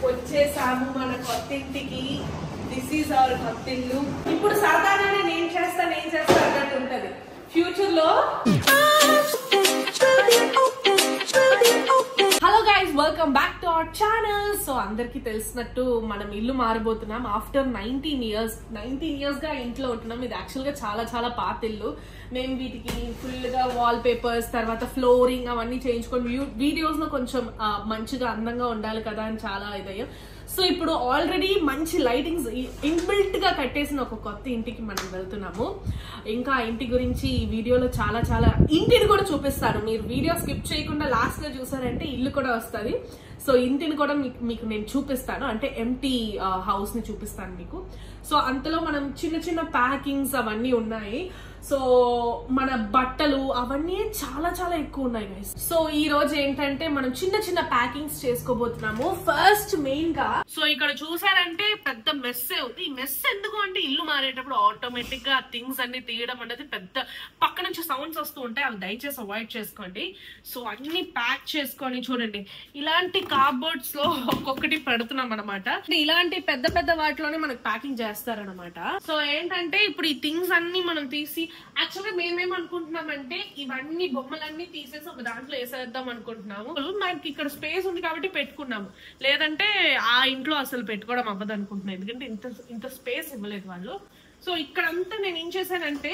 వచ్చేసాము మన కొత్తింటికి. This is our కొత్తిల్లు. ఇప్పుడు సరదాగానే నేను చేస్తా అన్నట్టు ఉంటది ఫ్యూచర్ లో. Hello guys, welcome back to our channel. So అందరికి తెలిసినట్టు మనం ఇల్లు మారబోతున్నాం ఆఫ్టర్ 19 ఇయర్స్ గా ఇంట్లో ఉంటున్నాం. ఇది యాక్చువల్ గా చాలా చాలా పాత ఇల్లు. మేము వీటికి ఫుల్ గా వాల్ పేపర్స్, తర్వాత ఫ్లోరింగ్ అవన్నీ చేయించుకొని వీడియోస్ లో కొంచెం మంచిగా అందంగా ఉండాలి కదా అని చాలా ఇదయ్యాం. సో ఇప్పుడు ఆల్రెడీ మంచి లైటింగ్స్ ఇన్బిల్ట్ గా కట్టేసిన ఒక కొత్త ఇంటికి మనం వెళ్తున్నాము. ఇంకా ఇంటి గురించి ఈ వీడియోలో చాలా చాలా ఇంటిని కూడా చూపిస్తాను. మీరు వీడియో స్కిప్ చేయకుండా లాస్ట్ లో చూసారంటే ఇల్లు కూడా వస్తుంది. సో ఇంటిని కూడా మీకు నేను చూపిస్తాను, అంటే ఎంటీ హౌస్ ని చూపిస్తాను మీకు. సో అంతలో మనం చిన్న చిన్న ప్యాకింగ్స్ అవన్నీ ఉన్నాయి. సో మన బట్టలు అవన్నీ చాలా చాలా ఎక్కువ ఉన్నాయి గైస్. సో ఈ రోజు ఏంటంటే మనం చిన్న చిన్న ప్యాకింగ్స్ చేసుకోబోతున్నాము. ఫస్ట్ మెయిన్ గా సో ఇక్కడ చూసారంటే పెద్ద మెస్ అవుతుంది. ఈ మెస్ ఎందుకు అంటే ఇల్లు మారేటప్పుడు ఆటోమేటిక్ గా థింగ్స్ అన్ని తీయడం అనేది పెద్ద పక్క నుంచి సౌండ్స్ వస్తూ ఉంటాయి, అవి దయచేసి అవాయిడ్ చేసుకోండి. సో అన్ని ప్యాక్ చేసుకొని చూడండి, ఇలాంటి కార్డ్బోర్డ్స్ లో ఒక్కొక్కటి పెడుతున్నాం అనమాట. ఇలాంటి పెద్ద పెద్ద వాటిలోనే మనకు ప్యాకింగ్ చేస్తారనమాట. సో ఏంటంటే ఇప్పుడు ఈ థింగ్స్ అన్ని మనం తీసి యాక్చువల్గా మేమేమనుకుంటున్నామంటే ఇవన్నీ బొమ్మలన్నీ తీసేసి ఒక దాంట్లో వేసేద్దాం అనుకుంటున్నాము. మనకి ఇక్కడ స్పేస్ ఉంది కాబట్టి పెట్టుకున్నాము, లేదంటే ఆ ఇంట్లో అసలు పెట్టుకోవడం అవ్వదు అనుకుంటున్నాను, ఎందుకంటే ఇంత స్పేస్ ఇవ్వలేదు వాళ్ళు. సో ఇక్కడంతా నేను ఏం చేశానంటే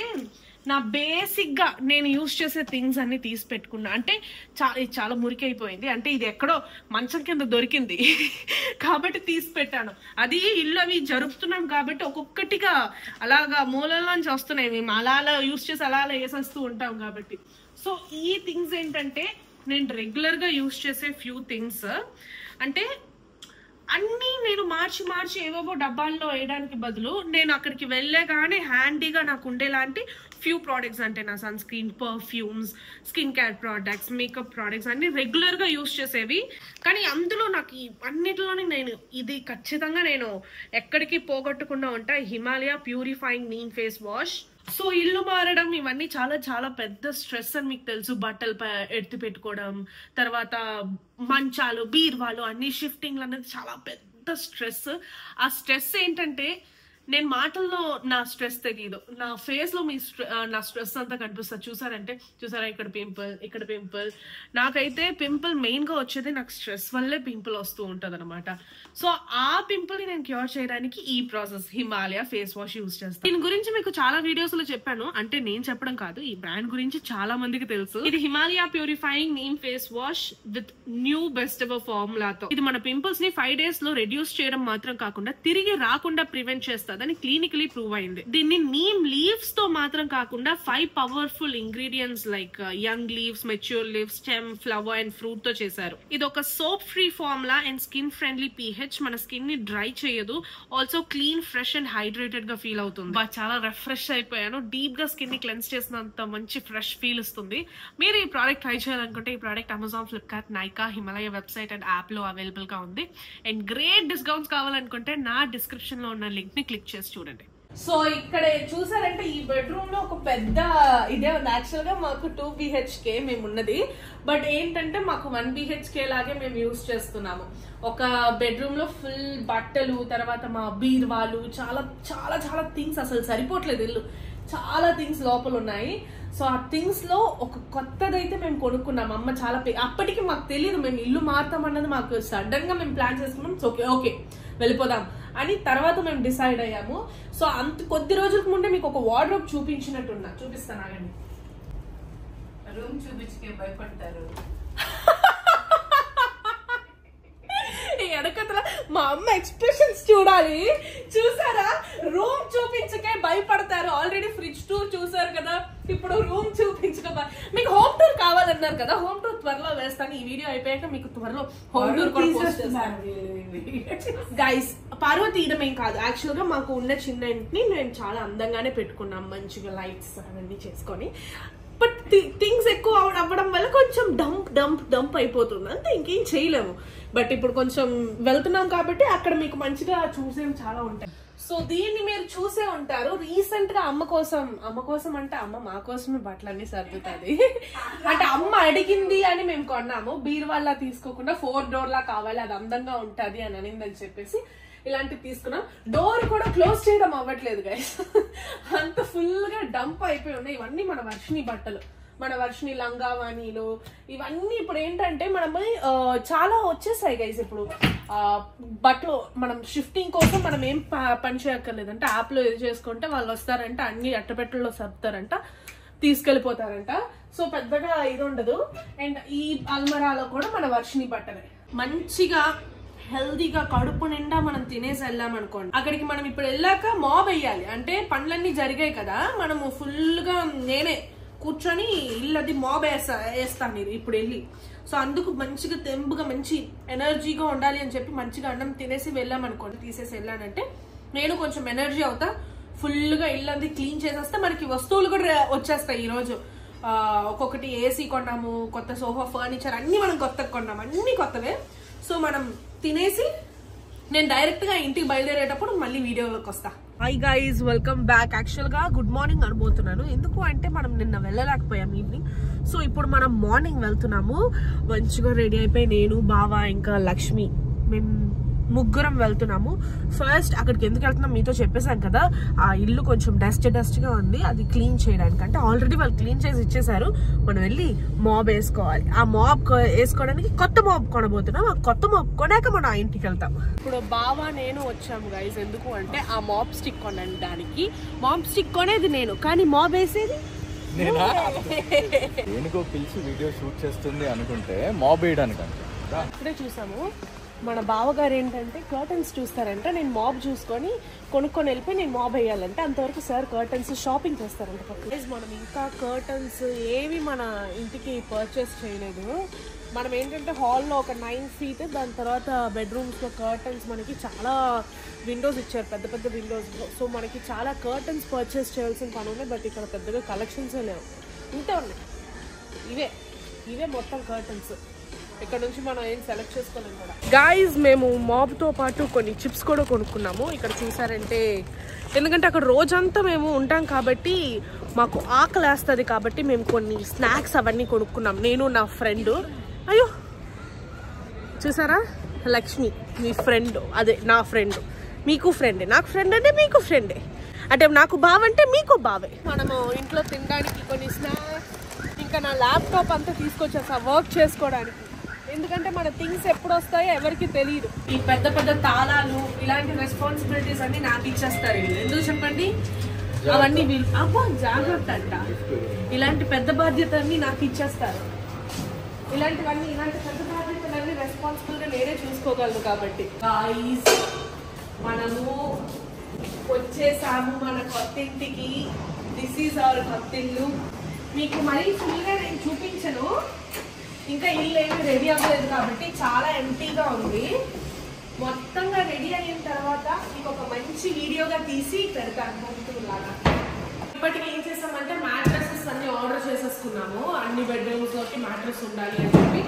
నా బేసిక్ గా నేను యూజ్ చేసే థింగ్స్ అన్ని తీసి పెట్టుకున్నా. అంటే చాలా మురికి అయిపోయింది, అంటే ఇది ఎక్కడో మంచం కింద దొరికింది కాబట్టి తీసి పెట్టాను. అది ఇల్లు అవి జరుపుతున్నాం కాబట్టి ఒక్కొక్కటిగా అలాగా మూలల్లోంచి వస్తున్నాయి, మేము అలా యూజ్ చేసి అలా వేసేస్తూ ఉంటాం కాబట్టి. సో ఈ థింగ్స్ ఏంటంటే నేను రెగ్యులర్ గా యూజ్ చేసే ఫ్యూ థింగ్స్. అంటే అన్ని నేను మార్చి ఏవేవో డబ్బాల్లో వేయడానికి బదులు నేను అక్కడికి వెళ్ళగానే హ్యాండీగా నాకు ఉండేలాంటి ఫ్యూ ప్రోడక్ట్స్, అంటే నా sunscreen, perfumes, skin care products, makeup products అన్ని రెగ్యులర్ గా యూజ్ చేసేవి. కానీ అందులో నాకు అన్నిటిలోనే నేను ఇది ఖచ్చితంగా నేను ఎక్కడికి పోగొట్టకుండా ఉంటా, Himalaya purifying neem face wash. So ఇల్లు మారడం ఇవన్నీ చాలా చాలా పెద్ద స్ట్రెస్ అని మీకు తెలుసు. బట్టలు ఎత్తి పెట్టుకోవడం, తర్వాత మంచాలు, బీర్వాలు అన్ని షిఫ్టింగ్లు అనేది చాలా పెద్ద స్ట్రెస్. ఆ స్ట్రెస్ ఏంటంటే నేను మాటల్లో నా స్ట్రెస్ తెలియదు, నా ఫేస్ లో నా స్ట్రెస్ అంతా కనిపిస్తుంది. చూసారా ఇక్కడ పింపుల్. నాకైతే పింపుల్ మెయిన్ గా వచ్చేది నాకు స్ట్రెస్ వల్లే పింపుల్ వస్తూ ఉంటది అనమాట. సో ఆ పింపుల్ ని నేను క్యూర్ చేయడానికి ఈ process Himalaya face wash use చేస్తాను. దీని గురించి మీకు చాలా వీడియోస్ లో చెప్పాను, అంటే నేను చెప్పడం కాదు, ఈ బ్రాండ్ గురించి చాలా మందికి తెలుసు. ఇది Himalaya purifying neem face wash with new best ever ఫార్ములాతో. ఇది మన పింపుల్స్ ని 5 days లో రెడ్యూస్ చేయడం మాత్రం కాకుండా తిరిగి రాకుండా ప్రివెంట్ చేస్తుంది అని క్లినికలీ ప్రూవ్ అయింది. దీన్ని నీమ్ లీవ్స్ తో మాత్రం కాకుండా 5 powerful ingredients like young leaves, mature leaves, stem, flower and fruit తో చేశారు. ఇది ఒక soap free formula and skin friendly pH. మన స్కిన్ ని డ్రై చేయదు, also clean, fresh and hydrated గా ఫీల్ అవుతుంది. చాలా రిఫ్రెష్ అయిపోయాను, డీప్ గా స్కిన్ ని క్లెన్స్ చేసినంత మంచి ఫ్రెష్ ఫీల్ ఇస్తుంది. మీరు ఈ ప్రోడక్ట్ ట్రై చేయాలనుకుంటే ఈ product Amazon, Flipkart, Nykaa, Himalaya website and app లో అవైలబుల్ గా ఉంది. అండ్ గ్రేట్ డిస్కౌంట్స్ కావాలనుకుంటే నా డిస్క్రిప్షన్ లో ఉన్న లింక్ ని క్లిక్ చేసి చూడండి. సో ఇక్కడ చూసారంటే ఈ బెడ్రూమ్ లో ఒక పెద్ద ఇదే ఉంది. యాక్చువల్ గా మాకు 2 BHK మేము ఉన్నది, బట్ ఏంటంటే మాకు 1 BHK లాగే మేము యూజ్ చేస్తున్నాము. ఒక బెడ్రూమ్ లో ఫుల్ బట్టలు, తర్వాత మా బీర్వాలు, చాలా చాలా చాలా థింగ్స్, అసలు సరిపోవట్లేదు ఇల్లు, చాలా థింగ్స్ లోపల ఉన్నాయి. సో ఆ థింగ్స్ లో ఒక కొత్తదైతే మేము కొనుక్కున్నాం. అమ్మ చాలా అప్పటికి మాకు తెలియదు మేము ఇల్లు మారుతాం అన్నది, మాకు సడన్ గా మేము ప్లాన్ చేసుకున్నాం. సో ఓకే వెళ్ళిపోదాం అని తర్వాత మేము డిసైడ్ అయ్యాము. సో అంత కొద్ది రోజులకు ముందే మీకు ఒక వార్డ్రోబ్ చూపిస్తాను ఆగండి. రూమ్ చూపించుకే భయపడతారు. ఎడకతల మా అమ్మ ఎక్స్ప్రెషన్స్ చూడాలి. చూసారా, రూమ్ చూపించకే భయపడతారు. ఆల్రెడీ ఫ్రిడ్జ్ టూర్ చూసారు కదా, ఇప్పుడు రూమ్ చూపించక మీకు హోమ్ టూర్ కావాలన్నారు కదా, హోమ్ టూర్ త్వరలో వేస్తాను. ఈ వీడియో అయిపోయాక మీకు త్వరలో హోమ్ టూర్ కూడా పోస్ట్ చేస్తాను. గైస్ పార్వతి ఇదమేం కాదు, యాక్చువల్ గా మాకు ఉన్న చిన్న ఇంటిని మేము చాలా అందంగానే పెట్టుకున్నాం, మంచిగా లైట్స్ అవన్నీ చేసుకొని. బట్ థింగ్స్ ఎక్కువ అవ్వడం వల్ల కొంచెం డంప్ అయిపోతుంది, అంతే, ఇంకేం చేయలేము. బట్ ఇప్పుడు కొంచెం వెళ్తున్నాం కాబట్టి అక్కడ మీకు మంచిగా చూసేవి చాలా ఉంటాయి. సో దీన్ని మీరు చూసే ఉంటారు. రీసెంట్ గా అమ్మ కోసం అంటే అమ్మ మా కోసమే బట్టలన్నీ సర్దుతుంది. అంటే అమ్మ అడిగింది అని మేము కొన్నాము. బీరువాల్లా తీసుకోకుండా 4 డోర్ లా కావాలి, అది అందంగా ఉంటది అని అనిందని చెప్పేసి ఇలాంటివి తీసుకున్నాం. డోర్ కూడా క్లోజ్ చేయడం అవ్వట్లేదు గైస్, అంత ఫుల్ గా డంప్ అయిపోయి ఉన్నాయి. ఇవన్నీ మన వర్షిని బట్టలు, మన వర్షిని లంగావాణీలు ఇవన్నీ. ఇప్పుడు ఏంటంటే మనం చాలా వచ్చేసాయి గైస్. ఇప్పుడు బట్టలు మనం షిఫ్టింగ్ కోసం మనం ఏం పని చేయక్కర్లేదు. అంటే యాప్ లో ఇది చేసుకుంటే వాళ్ళు వస్తారంట, అన్ని అట్టపెట్టెల్లో సర్దుతారంట, తీసుకెళ్లిపోతారంట. సో పెద్దగా ఇది ఉండదు. అండ్ ఈ అల్మరాలో కూడా మన వర్షిని బట్టలే. మంచిగా హెల్దీగా కడుపు నిండా మనం తినేసి వెళ్ళామనుకోండి, అక్కడికి మనం ఇప్పుడు వెళ్ళాక మాబ్ వేయాలి. అంటే పనులన్నీ జరిగాయి కదా, మనము ఫుల్ గా నేనే కూర్చొని ఇల్లది మాబ్ వేస్తాను ఇప్పుడు వెళ్ళి. సో అందుకు మంచిగా తెంపుగా మంచి ఎనర్జీగా ఉండాలి అని చెప్పి మంచిగా అన్నం తినేసి వెళ్ళామనుకోండి, తీసేసి వెళ్ళానంటే నేను కొంచెం ఎనర్జీ అవుతా. ఫుల్ గా ఇల్లంది క్లీన్ చేసేస్తే మనకి వస్తువులు కూడా వచ్చేస్తాయి. ఈ రోజు ఒక్కొక్కటి ఏసీ కొన్నాము, కొత్త సోఫా, ఫర్నిచర్ అన్ని మనం కొత్తగా కొన్నాము, అన్ని కొత్తవే. సో మనం తినేసి నేను డైరెక్ట్ గా ఇంటికి బయలుదేరేటప్పుడు మళ్ళీ వీడియోలోకి వస్తా. Hi guys, welcome back. Actual గా గుడ్ మార్నింగ్ అనుబోతున్నాను, ఎందుకు అంటే మనం నిన్న వెళ్ళలేకపోయాం ఈవినింగ్. సో ఇప్పుడు మనం మార్నింగ్ వెళ్తున్నాము. మంచిగా రెడీ అయిపోయి నేను, బావ, ఇంకా లక్ష్మి, మేము ముగ్గురం వెళ్తున్నాము. ఫస్ట్ అక్కడికి ఎందుకు వెళ్తున్నాం మీతో చెప్పేశాను కదా, ఆ ఇల్లు కొంచెం డస్ట్ గా ఉంది, అది క్లీన్ చేయడానికి. అంటే ఆల్రెడీ వాళ్ళు క్లీన్ చేసి ఇచ్చేసారు, మనం వెళ్ళి మాబ్ వేసుకోవాలి. ఆ మాబ్ వేసుకోవడానికి కొత్త మాబ్ కొనబోతున్నాం. ఆ కొత్త మాబ్ కొనాక మనం ఆ ఇంటికి వెళ్తాం. ఇప్పుడు బావా నేను వచ్చాము గైజ్. ఎందుకు అంటే ఆ మాబ్ స్టిక్ కొనడానికి. మాబ్ స్టిక్ కొనేది నేను, కానీ మాబ్ వేసేది దేనికో పిలిచి వీడియో షూట్ చేస్తుంది అనుకుంటే మాబ్ వేయడానికి. ఇప్పుడే చూసాము మన బావగారు ఏంటంటే కర్టన్స్ చూస్తారంట, నేను మాబ్ చూసుకొని కొనుక్కొని వెళ్ళిపోయి నేను మాబ్ వేయాలంటే. అంతవరకు సార్ కర్టన్స్ షాపింగ్ చేస్తారంట. మనం ఇంకా కర్టన్స్ ఏవి మన ఇంటికి పర్చేస్ చేయలేదు. మనం ఏంటంటే హాల్లో ఒక 9 feet, దాని తర్వాత బెడ్రూమ్స్లో కర్టన్స్ మనకి చాలా విండోస్ ఇచ్చారు, పెద్ద పెద్ద విండోస్. సో మనకి చాలా కర్టన్స్ పర్చేస్ చేయాల్సిన పని ఉన్నాయి. బట్ ఇక్కడ పెద్దగా కలెక్షన్సే లేవు, ఇంతే ఉన్నాయి. ఇవే మొత్తం కర్టన్స్. ఇక్కడ నుంచి మనం ఏం సెలెక్ట్ చేసుకోలేము కూడా. గాయస్ మేము మాబ్తో పాటు కొన్ని చిప్స్ కూడా కొనుక్కున్నాము. ఇక్కడ చూసారంటే, ఎందుకంటే అక్కడ రోజంతా మేము ఉంటాం కాబట్టి మాకు ఆకలి వేస్తుంది కాబట్టి మేము కొన్ని స్నాక్స్ అవన్నీ కొనుక్కున్నాం, నేను నా ఫ్రెండ్. అయ్యో చూసారా, లక్ష్మి మీ ఫ్రెండ్, అదే నా ఫ్రెండ్. మీకు ఫ్రెండే, నాకు ఫ్రెండ్ అంటే మీకు ఫ్రెండే, అంటే నాకు బావ అంటే మీకు బావే. మనము ఇంట్లో తినడానికి కొన్ని స్నాక్స్, ఇంకా నా ల్యాప్టాప్ అంతా తీసుకొచ్చేసా వర్క్ చేసుకోవడానికి. ఎందుకంటే మన థింగ్స్ ఎప్పుడు వస్తాయో ఎవరికి తెలియదు. ఈ పెద్ద పెద్ద తాళాలు ఇలాంటి రెస్పాన్సిబిలిటీస్ అన్ని నాకు ఇచ్చేస్తారు. ఎందుకు చెప్పండి, అవన్నీ వీళ్ళు అబ్బా జాగ్రత్త అంట. ఇలాంటి పెద్ద బాధ్యతలన్నీ నాకు ఇచ్చేస్తారు. ఇలాంటి పెద్ద బాధ్యతలన్నీ రెస్పాన్సిబుల్ గా నేనే చూసుకోగలను కాబట్టి. గాయ్స్ మనము వచ్చేసాము మన కొత్త ఇంటికి. దిస్ ఈజ్ అవర్ కొత్త ఇల్లు. మీకు మరీ ఫుల్ గా నేను చూపించను, ఇంకా ఇల్లు ఏమి రెడీ అవ్వలేదు కాబట్టి చాలా ఎంటీగా ఉంది. మొత్తంగా రెడీ అయిన తర్వాత మీకు ఒక మంచి వీడియోగా తీసి పెడతాను లాగా. ఇప్పటికి ఏం చేస్తామంటే మ్యాట్రెసెస్ అన్ని ఆర్డర్ చేసేసుకున్నాము. అన్ని బెడ్రూమ్స్ లోకి మ్యాట్రెస్ ఉండాలి అని చెప్పి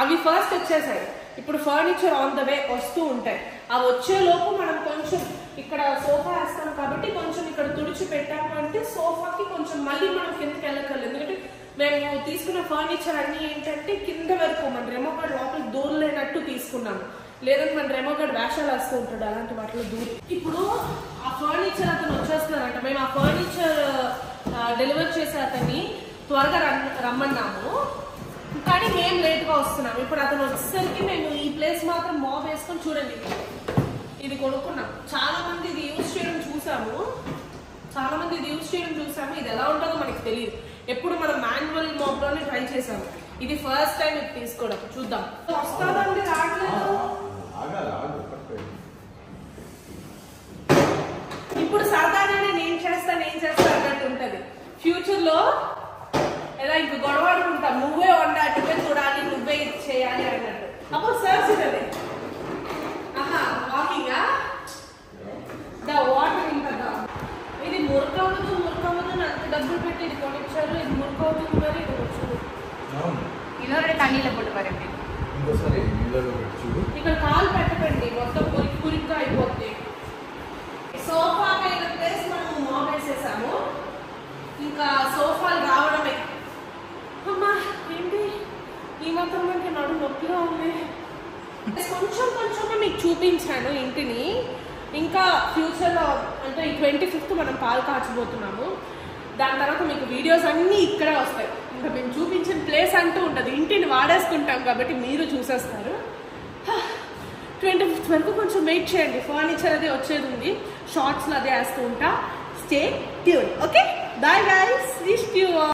అవి ఫస్ట్ వచ్చేసాయి. ఇప్పుడు ఫర్నిచర్ ఆన్ ద వే వస్తూ ఉంటాయి. అవి వచ్చే లోపు మనం కొంచెం ఇక్కడ సోఫా వేస్తాం కాబట్టి కొంచెం ఇక్కడ తుడిచి పెట్టాము అంటే సోఫాకి కొంచెం మళ్ళీ మనం కిందకి వెళ్ళగలరు. ఎందుకంటే మేము తీసుకున్న ఫర్నిచర్ అన్ని ఏంటంటే కింద వరకు మన రెమోగాడ్ లోపల దూరలేనట్టు తీసుకున్నాము. లేదంటే మన రెమోగాడ్ వేషాలు వేస్తూ ఉంటాడు, అలాంటి వాటిలో దూరం. ఇప్పుడు ఆ ఫర్నిచర్ అతను వచ్చేస్తున్నారంట. మేము ఆ ఫర్నిచర్ డెలివర్ చేసే అతన్ని త్వరగా రమ్మన్నాము, కానీ మేము లేట్గా వస్తున్నాము. ఇప్పుడు అతను వచ్చేసరికి మేము ఈ ప్లేస్ మాత్రం మాబ్ వేసుకొని చూడండి. ఇది కొనుక్కున్నాం. చాలా మంది ఇది యూజ్ చేయడం చూసాము, ఇది ఎలా ఉంటుందో మనకి తెలియదు. ఎప్పుడు మనం మాన్యువల్ మాబ్ లోనే ట్రై చేసాము, ఇది ఫస్ట్ టైం ఇది తీసుకోవడం. చూద్దాం వస్తుందండి. రావట్లేదు. ఇప్పుడు సరదాగానే నేను చేస్తా అన్నట్టు ఉంటది. ఫ్యూచర్ లో ఎలా ఇంక గొడవడుకుంటాం, నువ్వే వండాలి, నువ్వే చూడాలి, నువ్వే ఇది చేయాలి అన్నట్టు. అప్పుడు సర్చ్ ఇది వాకింగ్ వాటర్ ఇంకా ఇది మురకవుతుంది అంత డబ్బులు పెట్టి ఇది కొనిచ్చారు. ఇది మురకవుతుంది మరి ఇది వచ్చు ಇನ್ನೊಂದು ತಣ್ಣೀಲ ಬಿಟ್ಟು ಬರುತ್ತೆ. ఇంకోసారి నీళ్ళలో చూడు. కొంచెం కొంచెంగా మీకు చూపించాను ఇంటిని. ఇంకా ఫ్యూచర్లో అంటే ఈ 25th మనం పాలు కాచబోతున్నాము. దాని తర్వాత మీకు వీడియోస్ అన్నీ ఇక్కడే వస్తాయి. ఇంకా మేము చూపించిన ప్లేస్ అంటూ ఉంటుంది. ఇంటిని వాడేసుకుంటాం కాబట్టి మీరు చూసేస్తారు. 25th వరకు కొంచెం వెయిట్ చేయండి. ఫర్నిచర్ అదే వచ్చేది ఉంది. షార్ట్స్లో అదే వేస్తూ ఉంటా. Stay tune. Okay, bye guys. Wish you